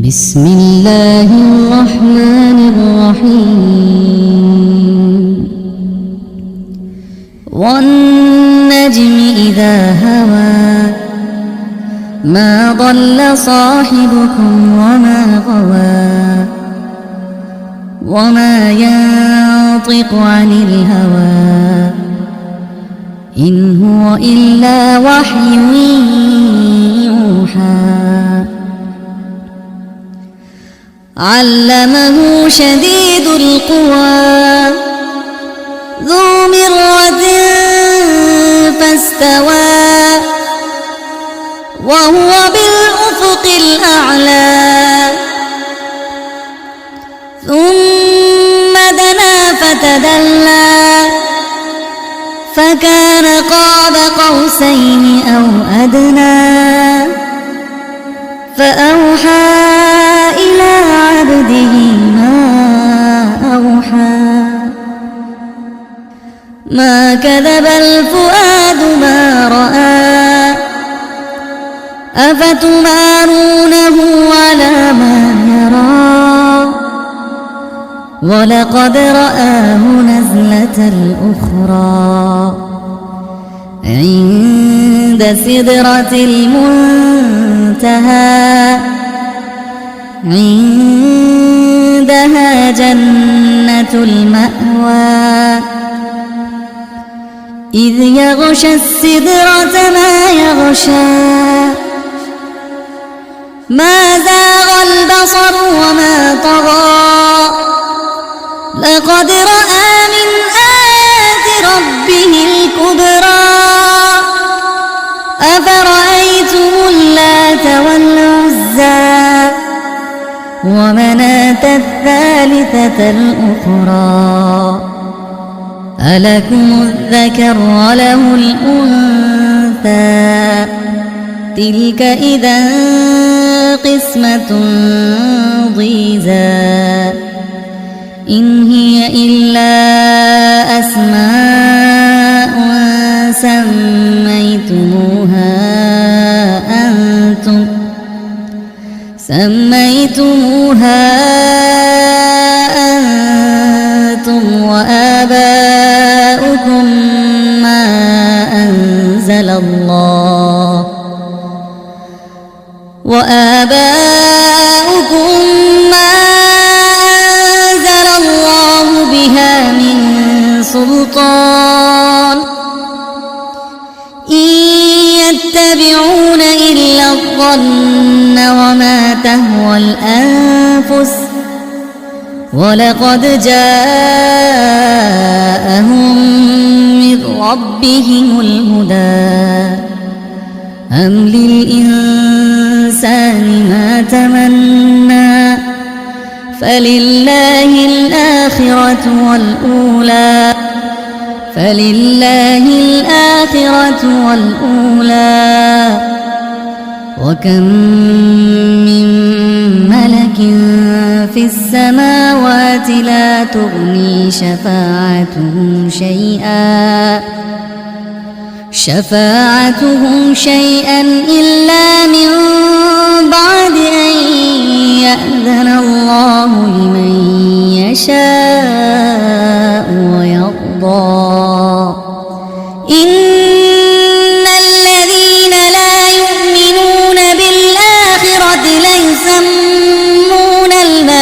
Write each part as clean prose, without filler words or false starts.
بسم الله الرحمن الرحيم والنجم إذا هوى ما ضل صاحبكم وما غوى وما ينطق عن الهوى إن هو إلا وحي يوحى علمه شديد القوى ذو مرة فاستوى وهو بالأفق الأعلى ثم دنا فتدلى فكان قاب قوسين أو أدنى فأوحى إلى عبده ما أوحى ما كذب الفؤاد ما رأى أفتمارونه على ما يرى ولقد رآه نزلة أخرى عند سدرة المنتهى عندها جنة المأوى إذ يغشى السدرة ما يغشى ما زاغ البصر وما طغى لقد رأى من آيات ربه الكبرى أفرأيتم اللات والعزى ومناة الثالثة الأخرى ألكم الذكر وله الأنثى تلك إذا قسمة ضيزى إن هي إلا أسماء سميتموها أنتم وآباؤكم ما أنزل الله بها من سلطان إن يتبعون إلا الظن وما تهوى الأنفس ولقد جاءهم من ربهم الهدى أم للإنسان ما تمنى فلله الآخرة والأولى وكم من ملك في السماوات لا تغني شفاعتهم شيئا إلا من بعد أن يأذن الله لمن يشاء ويرضى إن الذين لا يؤمنون بالآخرة ليسمون الملائكة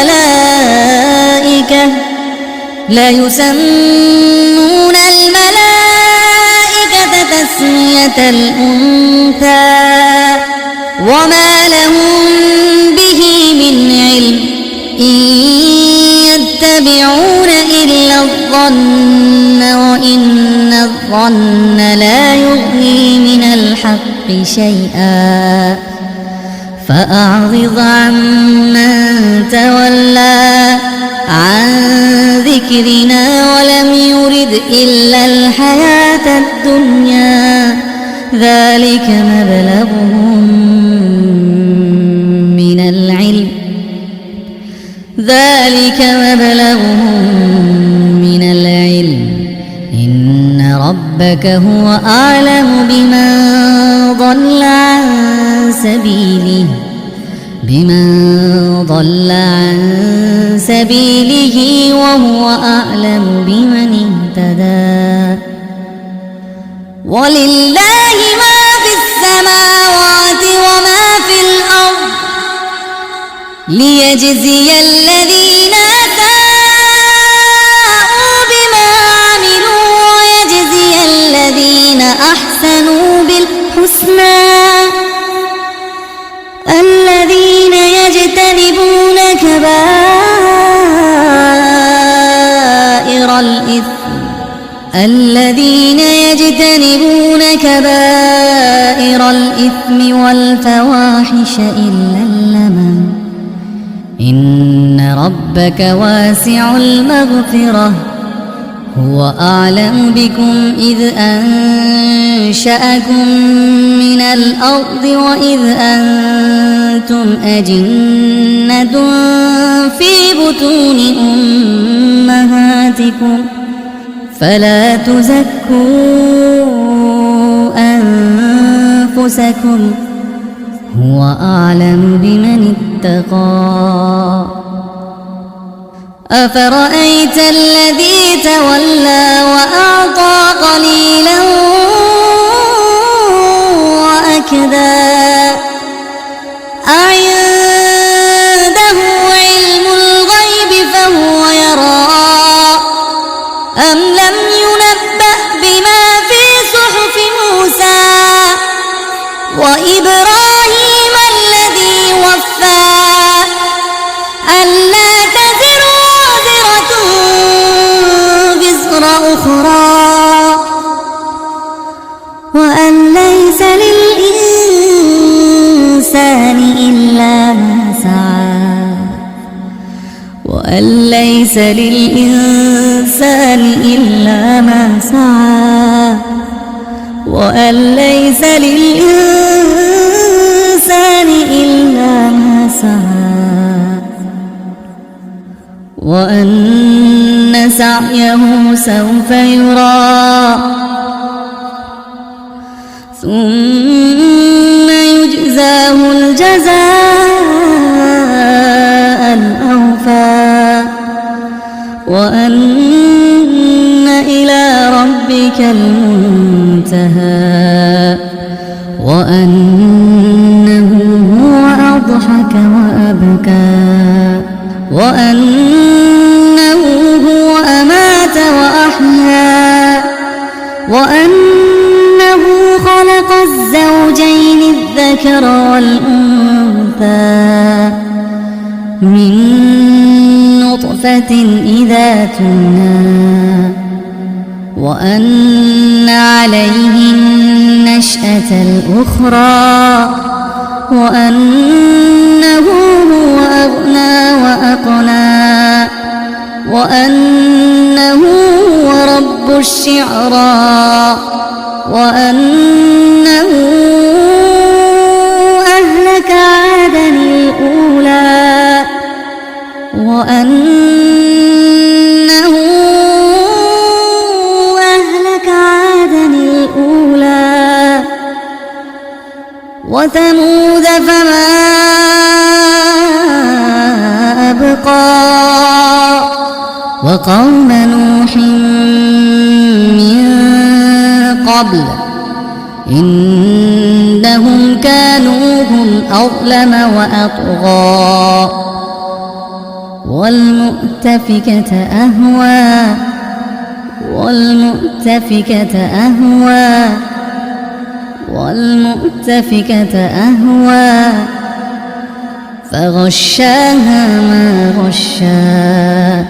تسمية الأنثى وما لهم به من علم إن يتبعون إلا الظن وإن الظن لا يغني من الحق شيئا فأعرض عمن تولى عن ذكرنا ولم يرد إلا الحياة الدنيا ذلك مبلغهم من العلم إن ربك هو أعلم بمن ضل عن سبيله بمن ضل عن سبيله وهو أعلم بمن اهتدى ولله ما في السماوات وما في الأرض ليجزي الذين أساءوا بما عملوا ويجزي الذين أحسنوا بالحسنى الذين يجتنبون كبائر الإثم والفواحش إلا اللمم إن ربك واسع المغفرة هو أعلم بكم إذ أنشأكم من الأرض وإذ أنتم أجنة في بطون أمهاتكم فلا تزكوا أنفسكم هو أعلم بمن اتقى أفرأيت الذي تولى وأعطى قليلا وأكدى أعنده علم الغيب فهو يرى أم لم ينبأ بما في صحف موسى وإبراهيم الذي وفى ألا تزر وازرة وزر أخرى وأن ليس للإنسان إلا ما سعى وأن ليس للإنسان إلا ما سعى وأن ليس للإنسان إلا ما سعى وأن سعيه سوف يرى ثم يجزاه الجزاء الأوفى وأن إلى ربك المنتهى وأنه هو أضحك وأبكى وأنه هو أمات وأحيا وأنه خلق الزوجين الذكر والأنثى من نطفة إذا تمنى وأن عليه النشأة الأخرى وأنه هو أغنى وأقنى وأنه هو رب الشعرى وأنه أهلك عادا الأولى وأنه أهلك عادا الأولى وثمود فما أبقى وقوم نوح من قبل إنهم كانوا هم أظلم وأطغى والمؤتفكة أهوى فغشاها ما غشا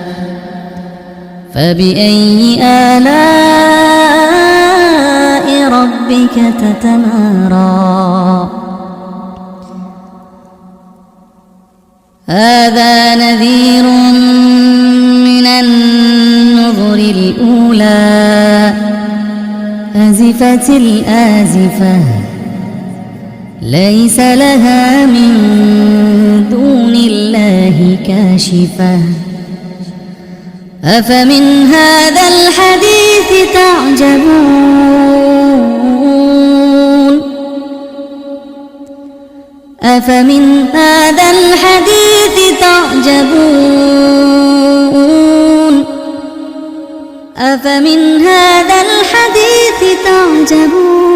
فبأي آلاء ربك تتمارى هذا نذير من النذر الأولى أزفت الآزفة ليس لها من دون الله كاشفة أفمن هذا الحديث تعجبون أفمن هذا الحديث تعجبون أفمن هذا الحديث تعجبون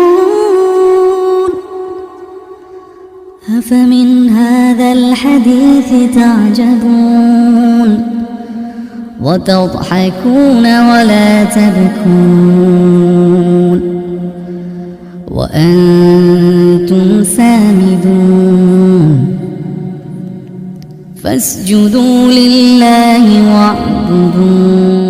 أفمن هذا الحديث تعجبون وتضحكون ولا تبكون وأنتم سامدون فاسجدوا لله واعبدوا